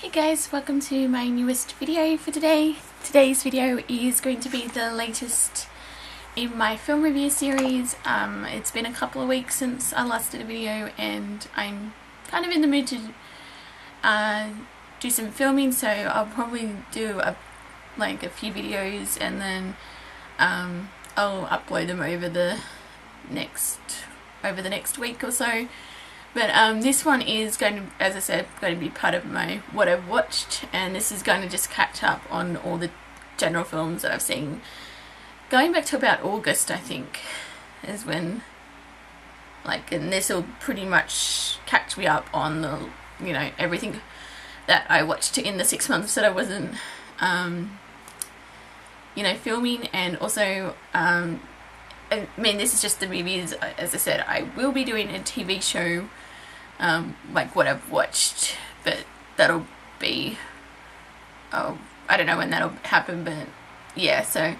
Hey guys, welcome to my newest video for today. Today's video is going to be the latest in my film review series. It's been a couple of weeks since I last did a video and I'm kind of in the mood to do some filming, so I'll probably do a few videos and then I'll upload them over the next week or so. But this one is going to, as I said, going to be part of my what I've watched, and this is going to just catch up on all the general films that I've seen. Going back to about August, I think, is when, and this will pretty much catch me up on the, everything that I watched in the 6 months that I wasn't, filming, and also, this is just the movies. As I said, I will be doing a TV show, what I've watched, but that'll be, I don't know when that'll happen, but yeah, so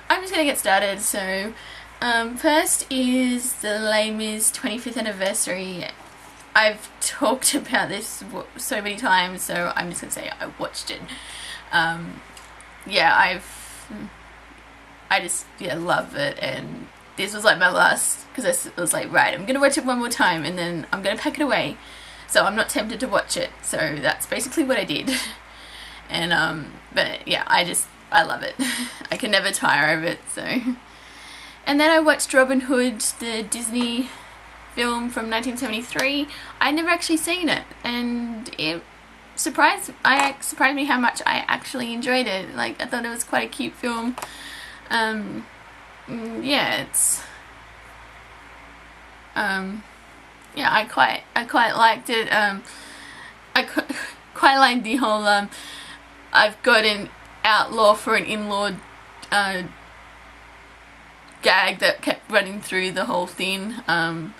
I'm just gonna get started. So, first is the Les Mis 25th anniversary. I've talked about this so many times, so I'm just gonna say I watched it. I just love it, and this was like my last, because I was like, right, I'm gonna watch it one more time and then I'm gonna pack it away, so I'm not tempted to watch it. So that's basically what I did. And but yeah, I love it. I can never tire of it. So, and then I watched Robin Hood, the Disney film from 1973. I'd never actually seen it, and it surprised me how much I actually enjoyed it. I thought it was quite a cute film. I quite liked it. I quite liked the whole I've got an outlaw for an in-law gag that kept running through the whole thing. And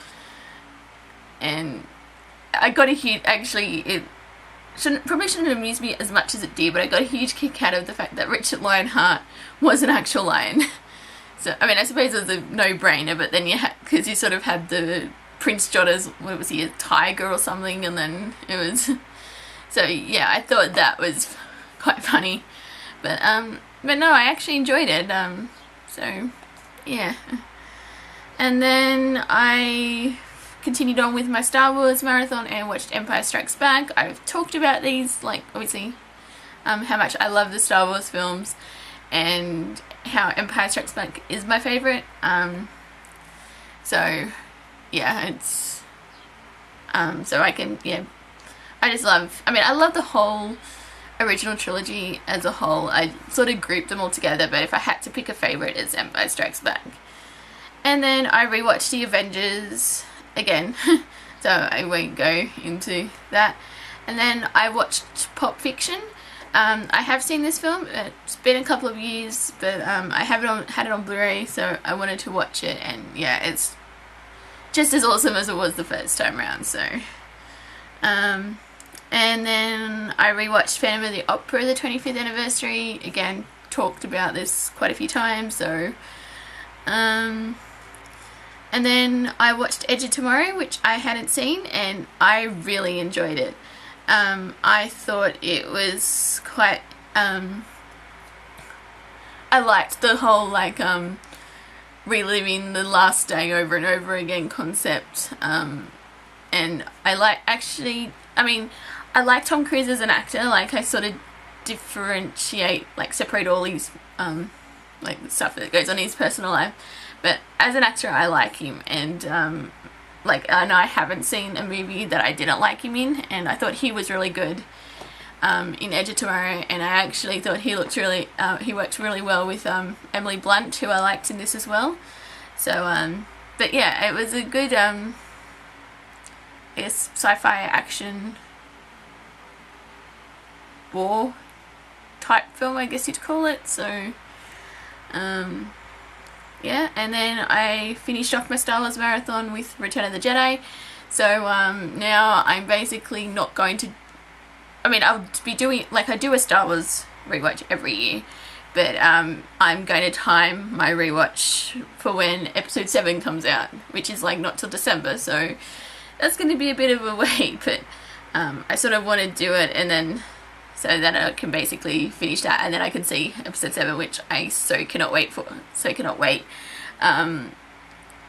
I got a huge, it probably shouldn't amuse me as much as it did, but I got a huge kick out of the fact that Richard Lionheart was an actual lion. So, I suppose it was a no-brainer, but then because you sort of had the Prince Jotta's, what was he, a tiger or something, and then it was, so yeah, I thought that was quite funny, but no, I actually enjoyed it, so, yeah. And then I continued on with my Star Wars marathon and watched Empire Strikes Back. I've talked about these, obviously, how much I love the Star Wars films, and how Empire Strikes Back is my favourite. So yeah, it's so I can, I just love, I love the whole original trilogy as a whole. I sort of grouped them all together, but if I had to pick a favourite, it's Empire Strikes Back. And then I rewatched The Avengers again, so I won't go into that. And then I watched Pulp Fiction. I have seen this film. It's been a couple of years, but I haven't had it on Blu-ray, so I wanted to watch it, and yeah, it's just as awesome as it was the first time around. So, and then I rewatched Phantom of the Opera, the 25th anniversary. Again, talked about this quite a few times. So, and then I watched Edge of Tomorrow, which I hadn't seen, and I really enjoyed it. I thought it was quite, I liked the whole, reliving the last day over and over again concept, and I like Tom Cruise as an actor. I sort of differentiate, separate all these, the stuff that goes on in his personal life, but as an actor I like him, and, I know I haven't seen a movie that I didn't like him in, and I thought he was really good in Edge of Tomorrow, and I actually thought he worked really well with Emily Blunt, who I liked in this as well. So, but yeah, it was a good, I guess, sci-fi action war type film, I guess you'd call it. So, yeah, and then I finished off my Star Wars marathon with Return of the Jedi. So now I'm basically not going to, I'll be doing, I do a Star Wars rewatch every year, but I'm going to time my rewatch for when episode 7 comes out, which is not till December, so that's going to be a bit of a wait, but I sort of want to do it and then so that I can basically finish that, and then I can see episode 7, which I so cannot wait for.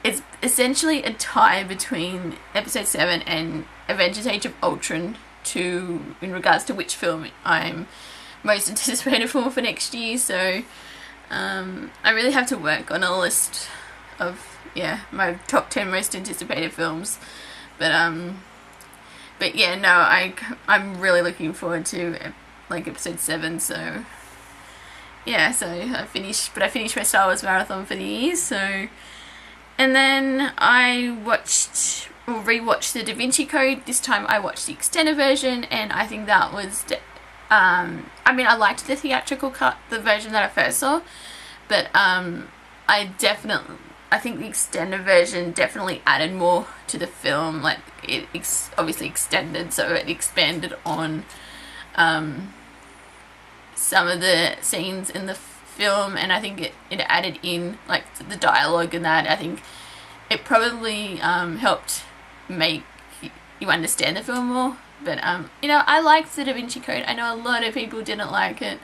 It's essentially a tie between episode 7 and Avengers Age of Ultron in regards to which film I'm most anticipated for next year. So I really have to work on a list of my top 10 most anticipated films, but yeah, no, I'm really looking forward to episode 7. So yeah, so I finished my Star Wars marathon for the year. So, and then I rewatched the Da Vinci Code. This time I watched the extended version, and I think that was I liked the theatrical cut, the version that I first saw, but I think the extended version definitely added more to the film. Like, it's obviously extended, so it expanded on some of the scenes in the film, and I think it added in the dialogue and that. I think it probably helped make you understand the film more. But I liked the Da Vinci Code. I know a lot of people didn't like it,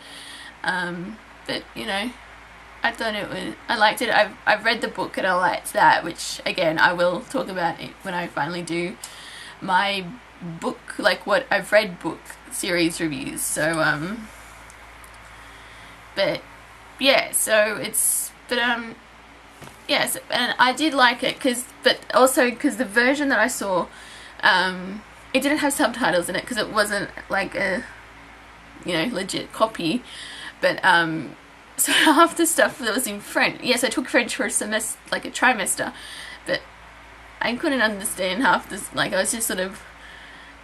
but I liked it. I've read the book and I liked that, which again I will talk about it when I finally do my book, what I've read book series reviews. So but yeah, so yes, and I did like it but also because the version that I saw, it didn't have subtitles in it because it wasn't a legit copy, but so half the stuff that was in French. Yes, I took French for a semester, a trimester, but I couldn't understand half this. I was just sort of,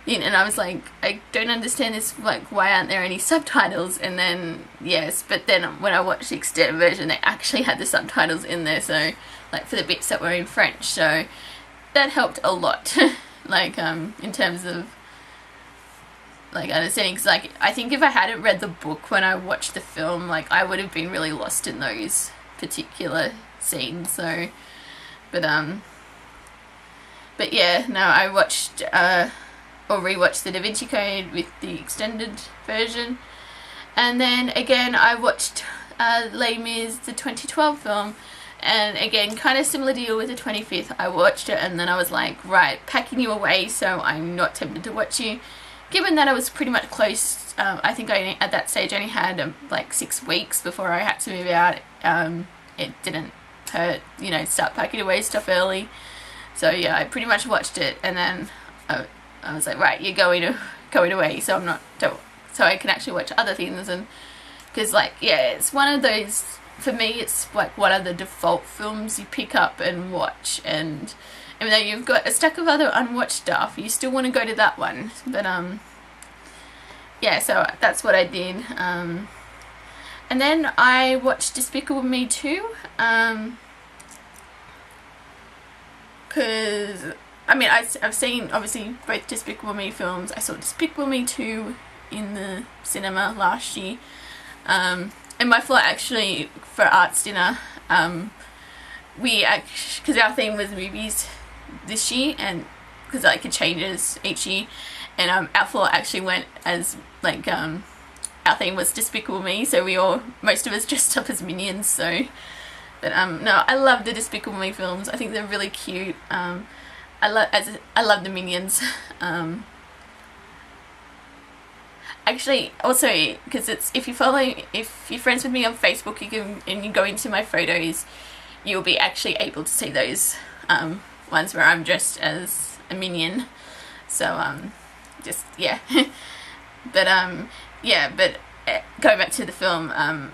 and I was like, I don't understand this. Why aren't there any subtitles? And then but then when I watched the extended version, they actually had the subtitles in there. So for the bits that were in French, so that helped a lot. In terms of understanding, because I think if I hadn't read the book when I watched the film, I would have been really lost in those particular scenes. So but yeah, no, I watched or rewatched the Da Vinci Code with the extended version, and then again I watched Les Mis, the 2012 film. And again, kind of similar deal with the 25th. I watched it and then I was like, right, packing you away, so I'm not tempted to watch you. Given that I was pretty much close, I think I at that stage only had 6 weeks before I had to move out. It didn't hurt, start packing away stuff early. So yeah, I pretty much watched it, and then I was like, right, you're going away, so so I can actually watch other things. And because it's one of those. For me, it's what are the default films you pick up and watch, and even though you've got a stack of other unwatched stuff, you still want to go to that one. But yeah, so that's what I did. And then I watched Despicable Me 2, because I've seen obviously both Despicable Me films. I saw Despicable Me 2 in the cinema last year. And my flight actually, for arts dinner, because our theme was movies this year, and because it changes each year, and our flight actually went as our theme was Despicable Me, so most of us dressed up as Minions. So, but no, I love the Despicable Me films. I think they're really cute. I love the Minions. Actually, also, because if you're friends with me on Facebook, and you go into my photos, you'll be actually able to see those ones where I'm dressed as a minion. So just yeah, but going back to the film, I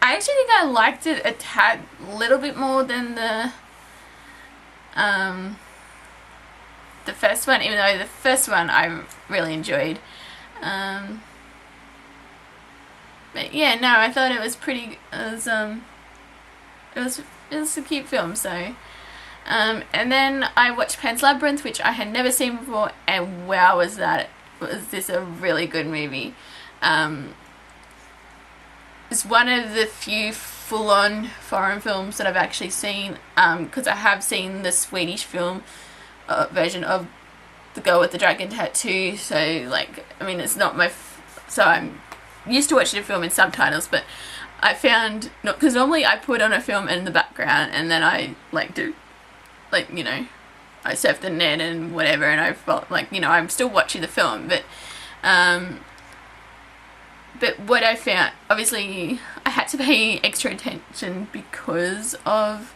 actually think I liked it a little bit more than the first one, even though the first one I really enjoyed. But yeah, no, I thought it was it was a cute film. So and then I watched Pan's Labyrinth, which I had never seen before, and wow, was this a really good movie. It's one of the few full-on foreign films that I've actually seen, because I have seen the Swedish film version of The Girl with the Dragon Tattoo, so it's not my so I'm used to watching a film in subtitles, but I found, because normally I put on a film in the background and then I like do, like, you know, I surf the net and whatever, and I felt like, you know, I'm still watching the film, but what I found, obviously I had to pay extra attention because of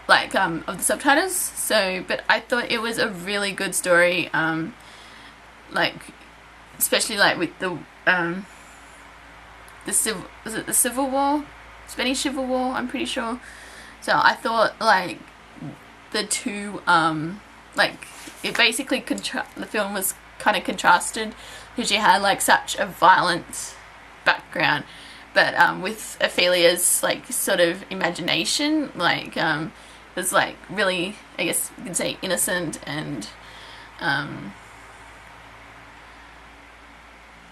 of the subtitles. So, but I thought it was a really good story, like, especially like with the Civil War, Spanish Civil War, I'm pretty sure. So I thought like the two like it basically the film was kind of contrasted because you had like such a violent background, but with Ophelia's like sort of imagination, like was like really, I guess you can say, innocent and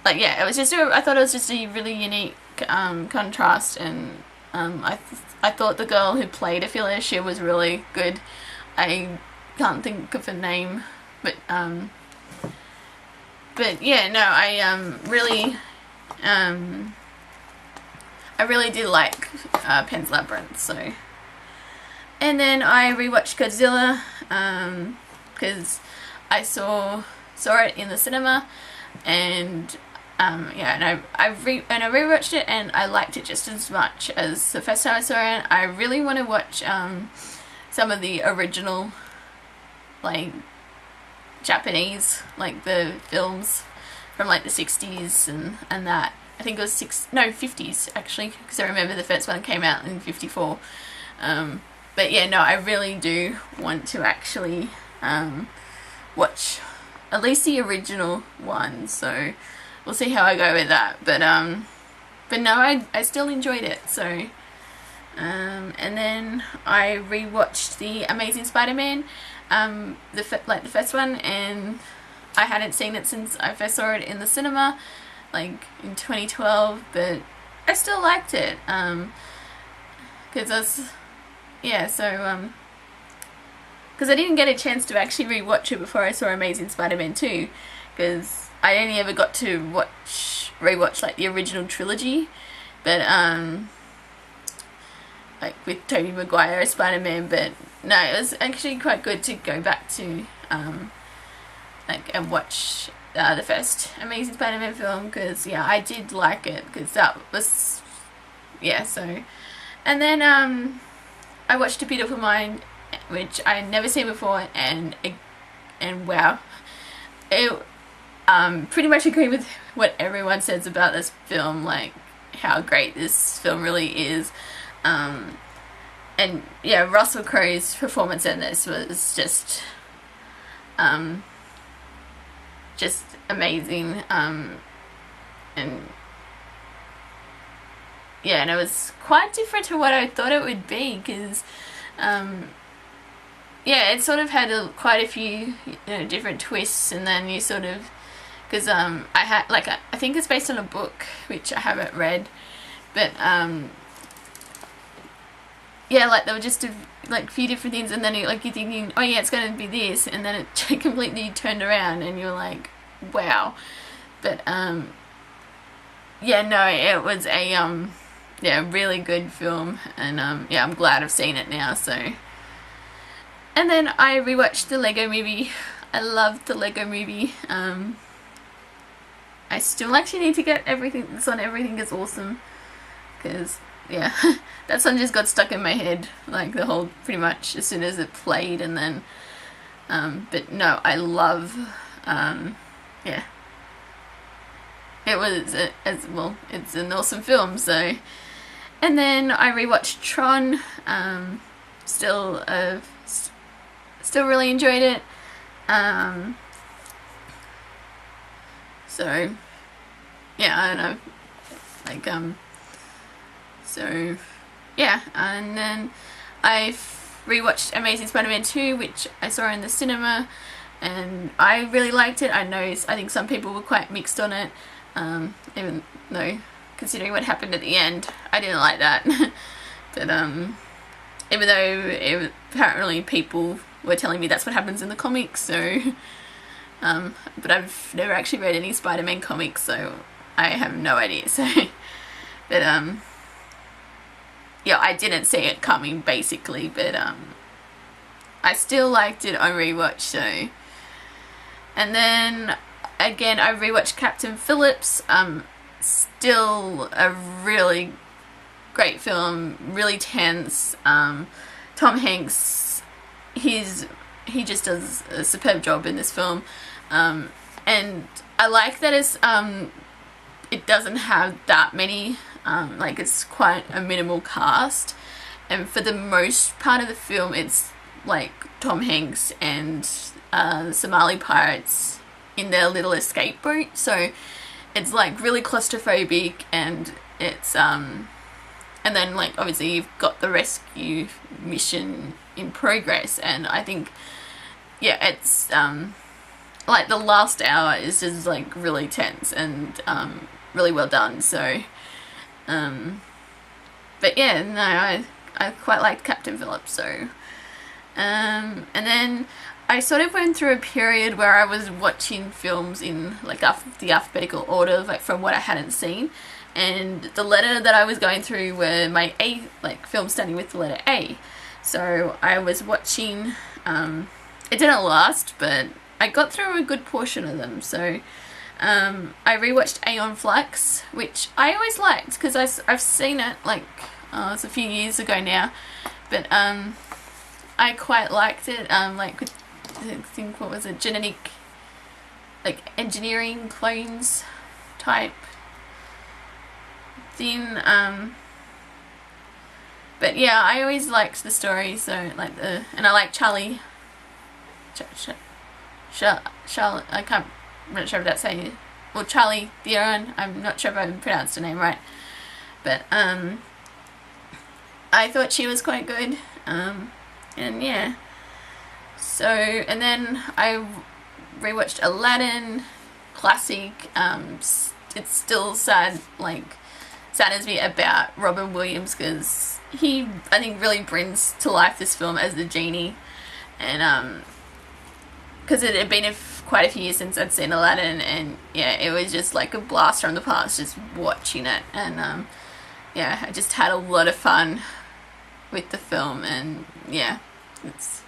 like, yeah, it was just I thought it was just a really unique contrast, and I thought the girl who played Ophelia, she was really good. I can't think of her name, but yeah, no, I really did like Pan's Labyrinth. So, and then I rewatched Godzilla because I saw it in the cinema, and yeah, and I rewatched it, and I liked it just as much as the first time I saw it. I really want to watch some of the original, like, Japanese, like the films from like the 60s and that. I think it was 50s actually, because I remember the first one came out in 54. But yeah, no, I really do want to actually watch at least the original one, so we'll see how I go with that. But no, I still enjoyed it. So and then I rewatched the Amazing Spider-Man, the first one, and I hadn't seen it since I first saw it in the cinema, like in 2012, but I still liked it, because I was, yeah, so because I didn't get a chance to actually rewatch it before I saw Amazing Spider-Man 2, because I only ever got to rewatch like the original trilogy, but like with Tobey Maguire as Spider-Man. But no, it was actually quite good to go back to like and watch the first Amazing Spider-Man film, because yeah, I did like it, because that was, yeah. So, and then I watched A Beautiful Mind, which I had never seen before, and wow, it pretty much agree with what everyone says about this film, like how great this film really is. And yeah, Russell Crowe's performance in this was just amazing, and yeah, and it was quite different to what I thought it would be, because yeah, it sort of had quite a few, you know, different twists, and then you sort of, because I think it's based on a book which I haven't read, but yeah, like there were just a few different things, and then you're thinking, oh yeah, it's going to be this, and then it completely turned around, and you're like, wow. But yeah, no, it was a yeah, really good film, and yeah, I'm glad I've seen it now. So, and then I rewatched the Lego Movie. I loved the Lego Movie. I still actually need to get everything that's on Everything Is Awesome, because yeah, that song just got stuck in my head, like the whole, pretty much as soon as it played, and then but no, I love yeah, it was as well, it's an awesome film. So, and then I rewatched Tron, still really enjoyed it, so yeah, I don't know, like so yeah, and then I rewatched Amazing Spider-Man 2, which I saw in the cinema, and I really liked it. I think some people were quite mixed on it, even though, considering what happened at the end, I didn't like that. But even though apparently people were telling me that's what happens in the comics, so But I've never actually read any Spider-Man comics, so I have no idea. So, but yeah, I didn't see it coming basically, but I still liked it on rewatch. So, and then again, I rewatched Captain Phillips. Still a really great film, really tense. Tom Hanks, he just does a superb job in this film, and I like that it doesn't have that many, like it's quite a minimal cast, and for the most part of the film it's like Tom Hanks and the Somali pirates in their little escape boat, so it's like really claustrophobic, and it's and then like obviously you've got the rescue mission in progress, and I think it's like the last hour is just like really tense and really well done. So but yeah, no, I quite liked Captain Phillips. So and then I sort of went through a period where I was watching films in like the alphabetical order, like from what I hadn't seen, and the letter that I was going through were my A, like film starting with the letter A. So I was watching, it didn't last, but I got through a good portion of them. So I rewatched Aeon Flux, which I always liked because I've seen it like it's a few years ago now, but I quite liked it. Like with, I think, what was it, genetic, like engineering clones type thing. But yeah, I always liked the story. So like and I like Charlie. I can't. I'm not sure if that's how you. Well, Charlie Theron. I'm not sure if I pronounced her name right, but I thought she was quite good. And yeah. So, and then I rewatched Aladdin, classic. It's still saddens me about Robin Williams because he, I think, really brings to life this film as the genie, and because it had been quite a few years since I'd seen Aladdin, and yeah, it was just like a blast from the past just watching it, and yeah, I just had a lot of fun with the film, and yeah, it's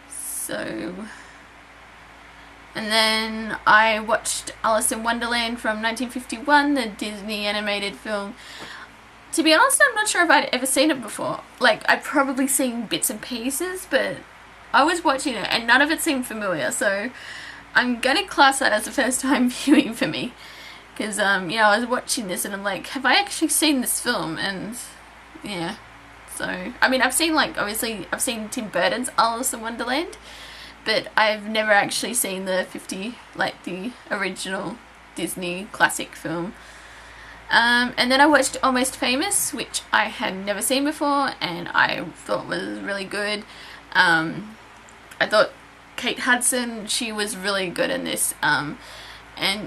so. And then I watched Alice in Wonderland from 1951, the Disney animated film. To be honest, I'm not sure if I'd ever seen it before. Like, I'd probably seen bits and pieces, but I was watching it and none of it seemed familiar, so I'm going to class that as a first time viewing for me. Because, yeah, I was watching this and I'm like, have I actually seen this film? And, yeah. So, I mean, I've seen, like, obviously, I've seen Tim Burton's Alice in Wonderland, but I've never actually seen the the original Disney classic film. And then I watched Almost Famous, which I had never seen before, and I thought was really good. I thought Kate Hudson, she was really good in this. And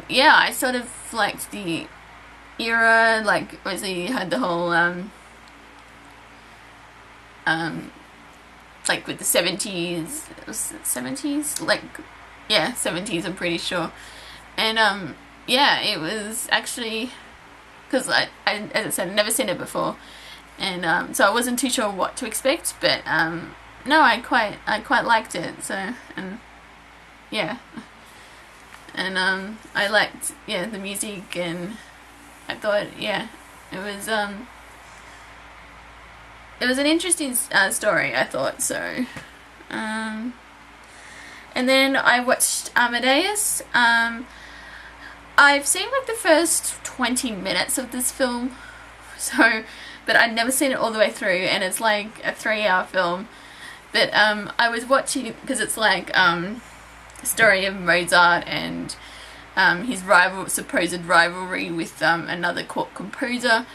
yeah, I sort of liked the era, like, obviously you had the whole, like with the 70s, was it 70s? Like, yeah, 70s, I'm pretty sure. And, yeah, it was actually, because I, as I said, I'd never seen it before. And, so I wasn't too sure what to expect, but, no, I quite liked it, so, and, yeah. And, I liked, yeah, the music, and I thought, yeah, it was an interesting story, I thought, so. And then I watched Amadeus. I've seen like the first 20 minutes of this film, so, but I'd never seen it all the way through, and it's like a 3-hour film. But I was watching it because it's like the story of Mozart and his supposed rivalry with another court composer,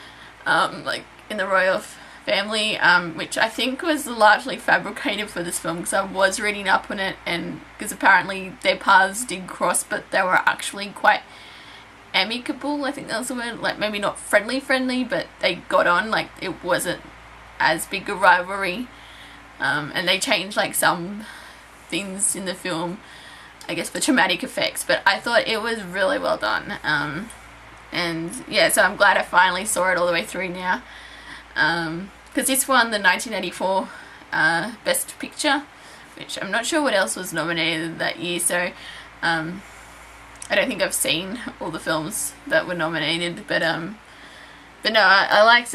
like in the royal family, which I think was largely fabricated for this film, because I was reading up on it, and because apparently their paths did cross, but they were actually quite amicable, I think that was the word, like maybe not friendly, but they got on, like it wasn't as big a rivalry, and they changed like some things in the film, I guess, for traumatic effects, but I thought it was really well done. And yeah, so I'm glad I finally saw it all the way through now. Because this won the 1984 Best Picture, which I'm not sure what else was nominated that year, so I don't think I've seen all the films that were nominated, but no, I liked,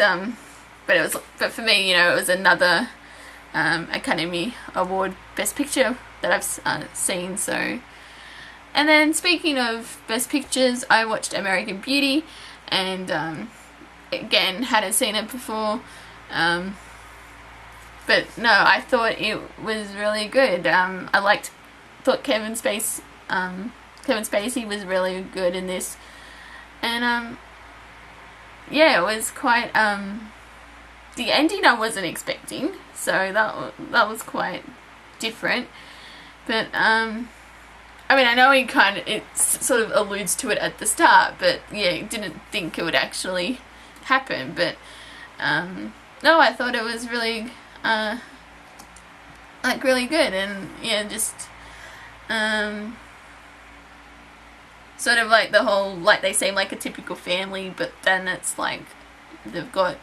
but for me, you know, it was another Academy Award Best Picture that I've seen, so. And then speaking of Best Pictures, I watched American Beauty, and again, hadn't seen it before, but no, I thought it was really good. Thought Kevin Spacey was really good in this, and yeah, it was quite the ending I wasn't expecting, so that was quite different, but I mean, I know it sort of alludes to it at the start, but yeah, didn't think it would actually happen, but no, I thought it was really like really good, and yeah, just sort of like the whole, like, they seem like a typical family, but then it's like they've got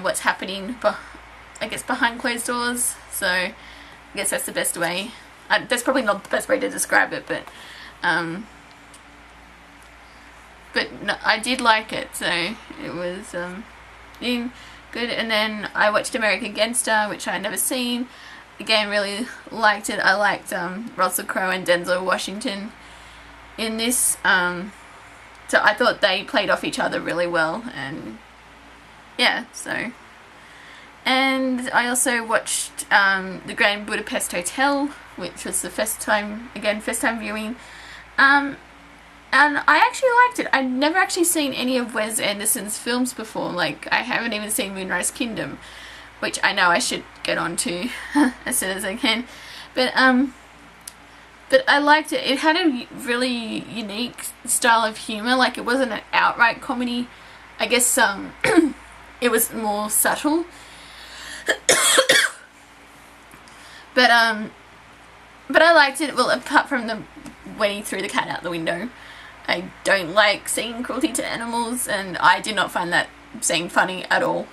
what's happening I guess behind closed doors, so I guess that's the best way. That's probably not the best way to describe it, but no, I did like it, so it was good. And then I watched American Gangster, which I had never seen. Again, really liked it. I liked Russell Crowe and Denzel Washington in this, so I thought they played off each other really well, and yeah, so. And I also watched The Grand Budapest Hotel, which was the first time viewing, and I actually liked it. I'd never actually seen any of Wes Anderson's films before. Like, I haven't even seen Moonrise Kingdom, which I know I should get on to as soon as I can, but I liked it. It had a really unique style of humour. Like, it wasn't an outright comedy. I guess it was more subtle. But I liked it. Well, apart from when he threw the cat out the window, I don't like seeing cruelty to animals, and I did not find that scene funny at all.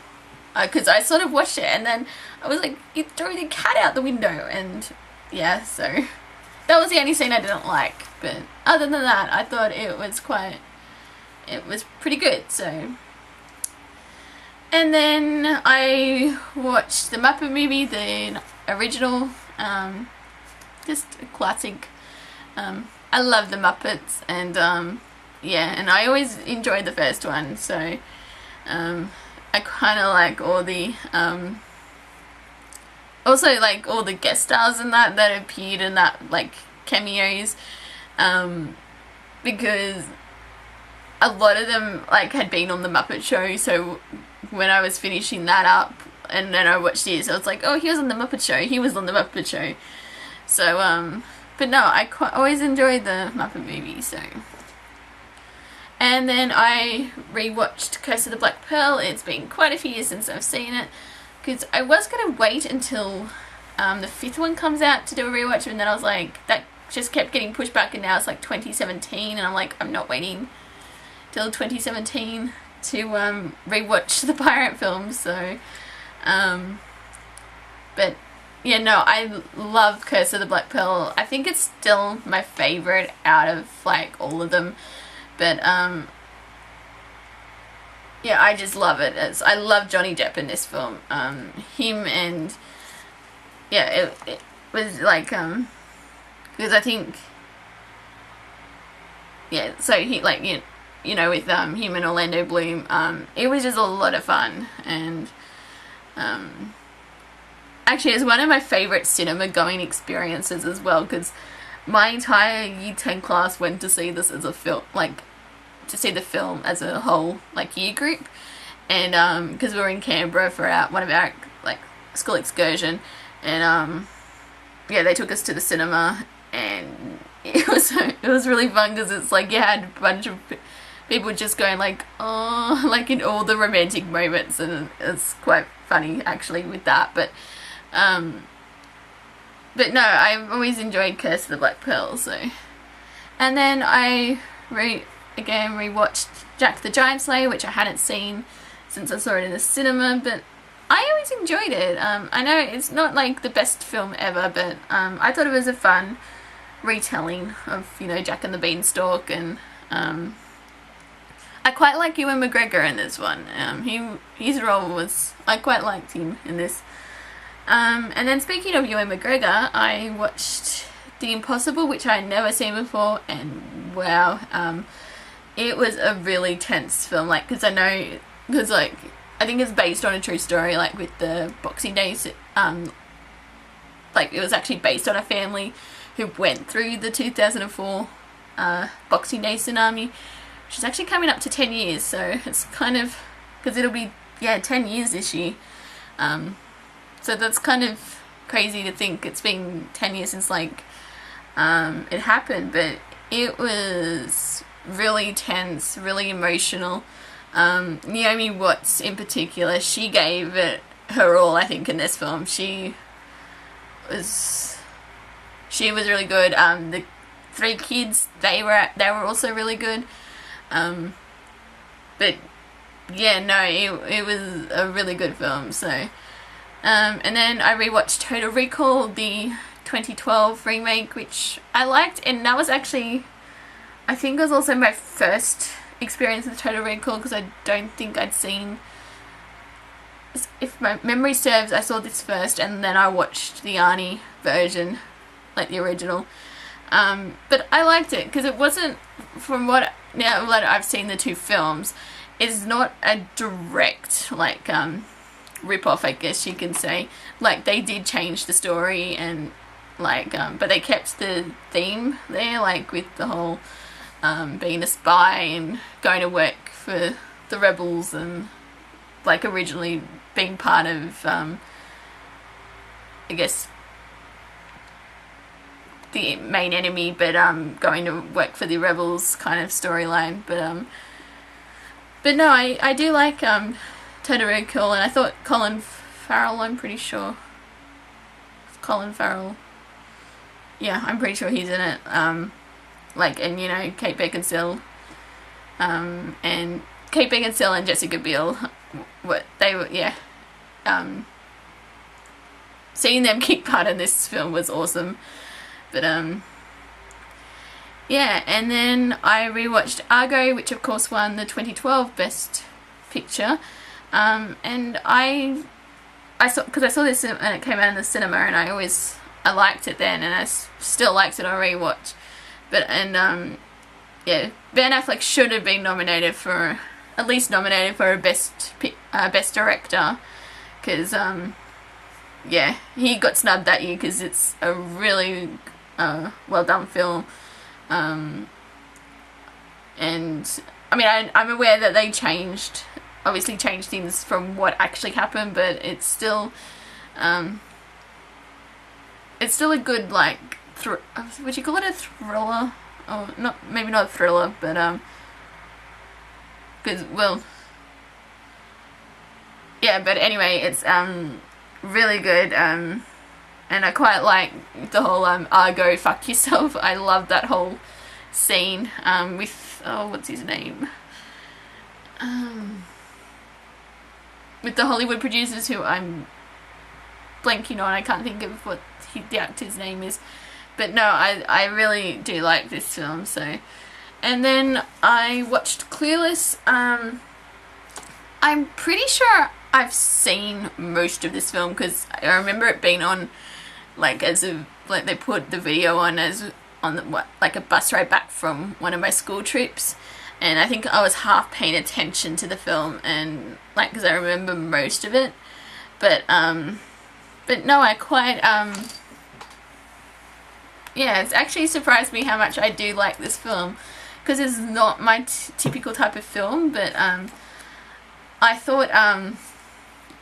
Because I sort of watched it, and then I was like, you threw the cat out the window, and yeah, so that was the only scene I didn't like. But other than that, I thought it was pretty good, so. And then I watched the Muppet movie, the original, just a classic. I love the Muppets, and yeah, and I always enjoyed the first one, so I kind of like all the also like all the guest stars and that appeared in that, like, cameos, because a lot of them, like, had been on the Muppet Show, so when I was finishing that up and then I watched this, I was like, oh, he was on the Muppet Show, so but no, I always enjoyed the Muppet movie, so. And then I rewatched Curse of the Black Pearl. It's been quite a few years since I've seen it, because I was going to wait until the fifth one comes out to do a rewatch, and then I was like, that just kept getting pushed back, and now it's like 2017, and I'm like, I'm not waiting till 2017 to rewatch the pirate films, so but yeah, no, I love Curse of the Black Pearl. I think it's still my favourite out of, like, all of them, but yeah, I just love it. I love Johnny Depp in this film. Him, and yeah, it was like because I think, yeah, so he, like, you know, with him and Orlando Bloom, it was just a lot of fun, and actually it's one of my favourite cinema going experiences as well, because my entire Year 10 class went to see this as a film, like, to see the film as a whole, like, year group, and because we were in Canberra for one of our, like, school excursion, and yeah, they took us to the cinema, and it was really fun, because it's like you had a bunch of people just going like, oh, like, in all the romantic moments, and it's quite funny actually with that, but but no, I've always enjoyed Curse of the Black Pearl. So, and then I rewatched Jack the Giant Slayer, which I hadn't seen since I saw it in the cinema, but I always enjoyed it. I know it's not like the best film ever, but I thought it was a fun retelling of, you know, Jack and the Beanstalk, and I quite like Ewan McGregor in this one. His role was, I quite liked him in this. And then speaking of Ewan McGregor, I watched The Impossible, which I had never seen before, and wow, it was a really tense film, like, because like, I think it's based on a true story, like, with the Boxing Day, like, it was actually based on a family who went through the 2004 Boxing Day tsunami, which is actually coming up to 10 years, so it's kind of, because it'll be, 10 years this year, so that's kind of crazy to think it's been 10 years since, like, it happened, but it was really tense, really emotional. Naomi Watts in particular, she gave it her all, I think, in this film. She was really good. The three kids, they were also really good. But yeah, no, it was a really good film. So, and then I rewatched Total Recall, the 2012 remake, which I liked, and that was actually, I think it was also my first experience with Total Recall, because I don't think I'd seen, if my memory serves, I saw this first and then I watched the Arnie version, like the original, but I liked it because it wasn't, from what, now that I've seen the two films, is not a direct, like, rip-off, I guess you can say. Like, they did change the story, and like, but they kept the theme there, like, with the whole being a spy and going to work for the rebels, and like originally being part of, I guess, the main enemy, but going to work for the rebels kind of storyline. But no, I do like Total Recall, and I thought Colin Farrell, I'm pretty sure, Colin Farrell, yeah, I'm pretty sure he's in it. Like, and you know, Kate Beckinsale, and Kate Beckinsale and Jessica Biel, what they were, yeah, seeing them kick butt in this film was awesome. But yeah, and then I rewatched Argo, which of course won the 2012 Best Picture, and I saw, because I saw this and it came out in the cinema, and I liked it then, and I still liked it on rewatch. But, and, yeah, Ben Affleck should have been nominated for, at least nominated for a Best Director, because, yeah, he got snubbed that year because it's a really well done film, and, I mean, I'm aware that they obviously changed things from what actually happened, but it's still a good, like, would you call it a thriller? Oh, not, maybe not a thriller, but because, well, yeah, but anyway, it's really good, and I quite like the whole Argo fuck yourself. I love that whole scene with, oh, what's his name, with the Hollywood producers, who I'm blanking on. I can't think of what the actor's name is. But no, I really do like this film. So, and then I watched Clueless. I'm pretty sure I've seen most of this film, because I remember it being on, like, like, they put the video on like a bus ride back from one of my school trips, and I think I was half paying attention to the film, and like, because I remember most of it, but no, I quite yeah, it's actually surprised me how much I do like this film, because it's not my typical type of film, but I thought,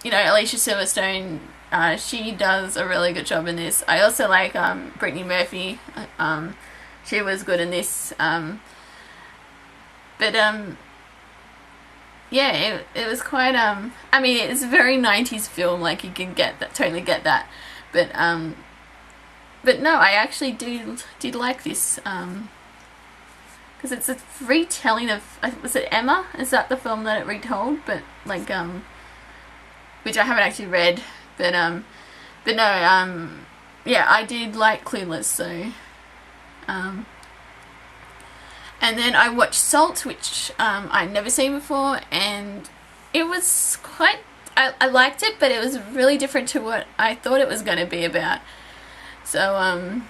you know, Alicia Silverstone, she does a really good job in this. I also like Brittany Murphy, she was good in this, but yeah, it was quite, I mean, it's a very 90s film, like, you can totally get that, but but no, I actually did like this, because it's a retelling of, was it Emma? Is that the film that it retold? But like, which I haven't actually read, but no, yeah, I did like Clueless, so, and then I watched Salt, which I'd never seen before, and it was quite, I liked it, but it was really different to what I thought it was going to be about. So,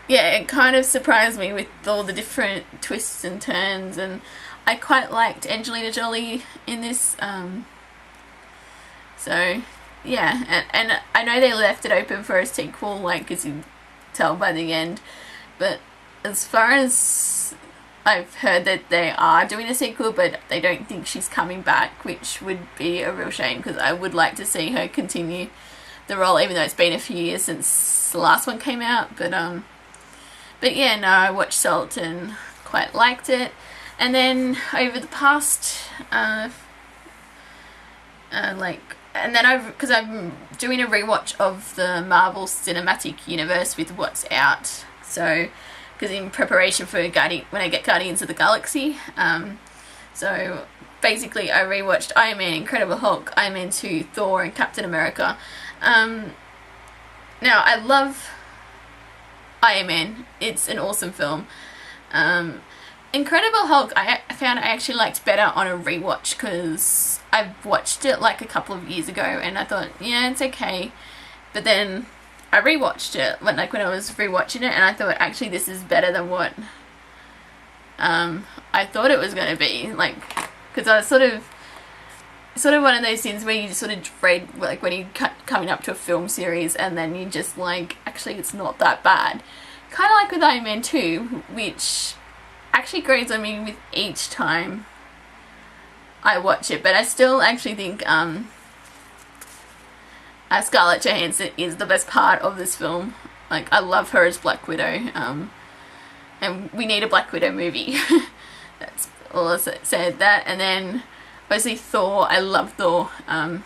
yeah, it kind of surprised me with all the different twists and turns, and I quite liked Angelina Jolie in this, so, yeah, and I know they left it open for a sequel, like, as you tell by the end, but as far as I've heard that they are doing a sequel, but they don't think she's coming back, which would be a real shame, because I would like to see her continue the role, even though it's been a few years since the last one came out, but yeah, no, I watched Salt and quite liked it, and then over the past, because I'm doing a rewatch of the Marvel Cinematic Universe with what's out, so, because in preparation for when I get Guardians of the Galaxy, so basically I rewatched Iron Man, Incredible Hulk, Iron Man 2, Thor, and Captain America. Now, I love Iron Man. It's an awesome film. Incredible Hulk, I found I actually liked better on a rewatch, because I've watched it like a couple of years ago, and I thought, yeah, it's okay. But then I rewatched it, when I was rewatching it, and I thought, actually, this is better than what I thought it was going to be. Like, because I was sort of one of those things where you just sort of dread, like, when you're coming up to a film series, and then you just like, actually, it's not that bad. Kind of like with Iron Man 2, which actually grows on me with each time I watch it, but I still actually think Scarlett Johansson is the best part of this film. Like, I love her as Black Widow, and we need a Black Widow movie. That's all I said. That, and then obviously Thor, I love Thor, and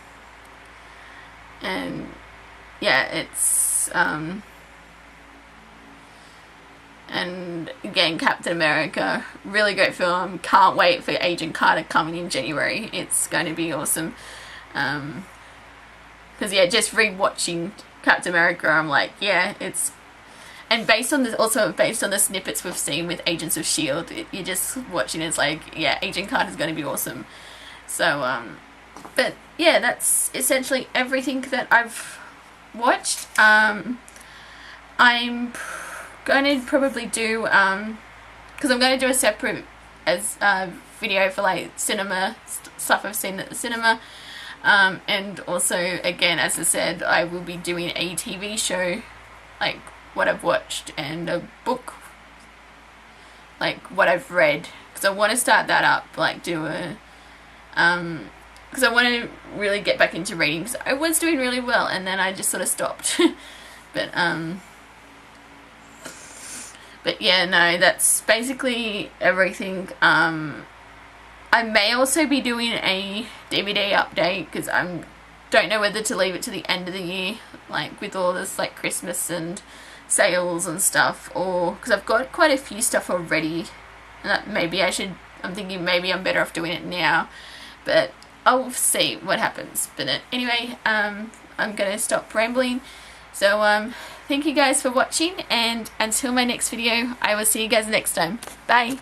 yeah, it's and again, Captain America, really great film. Can't wait for Agent Carter coming in January. It's going to be awesome. Because yeah, just rewatching Captain America, I'm like, yeah, it's, and based on the snippets we've seen with Agents of S.H.I.E.L.D., you're just watching, it's like, yeah, Agent Carter's going to be awesome. So, but yeah, that's essentially everything that I've watched. I'm going to probably do, because I'm going to do a separate video for like cinema stuff I've seen at the cinema, and also, again, as I said, I will be doing a TV show, like what I've watched, and a book, like what I've read, because I want to start that up, like do a, because I want to really get back into reading, because I was doing really well, and then I just sort of stopped. But yeah, no, that's basically everything. I may also be doing a DVD update, because I don't know whether to leave it to the end of the year, like with all this like Christmas and sales and stuff, or because I've got quite a few stuff already, and that maybe I'm thinking maybe I'm better off doing it now, but I'll see what happens. But anyway, I'm gonna stop rambling. So thank you guys for watching, and until my next video, I will see you guys next time. Bye!